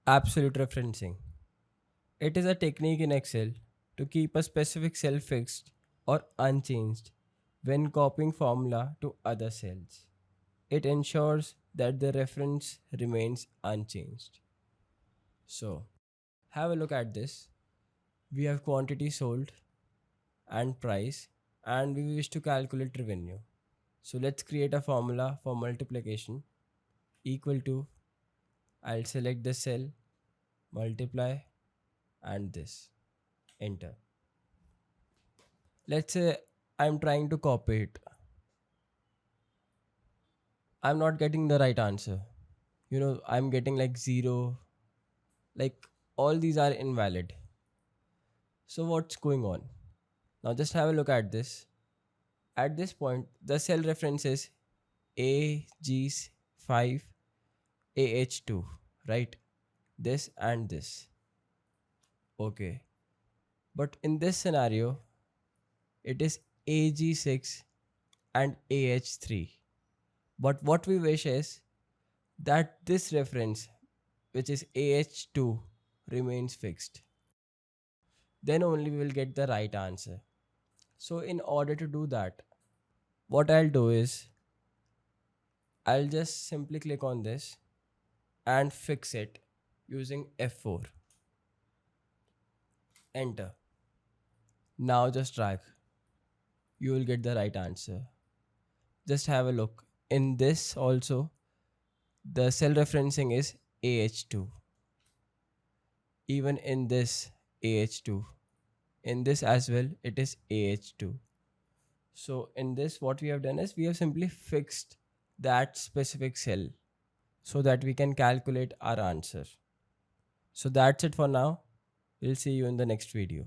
Absolute referencing. It is a technique in Excel to keep a specific cell fixed or unchanged when copying formula to other cells. It ensures that the reference remains unchanged. So, have a look at this. We have quantity sold and price, and we wish to calculate revenue. So, let's create a formula for multiplication equal to, I'll select the cell, multiply, and this. Enter. Let's say I'm trying to copy it. I'm not getting the right answer. I'm getting like 0, like all these are invalid. So what's going on? Now just have a look at this. At this point, the cell reference is AG5 AH2, right? This and this. Okay. But in this scenario, it is AG6 and AH3. But what we wish is that this reference, which is AH2, remains fixed. Then only we will get the right answer. So in order to do that, what I'll do is I'll just simply click on this and fix it using F4. Enter. Now just drag. You will get the right answer. Just have a look. In this also, the cell referencing is AH2. Even in this AH2. In this as well, it is AH2. So in this, what we have done is we have simply fixed that specific cell so that we can calculate our answer. So that's it for now. We'll see you in the next video.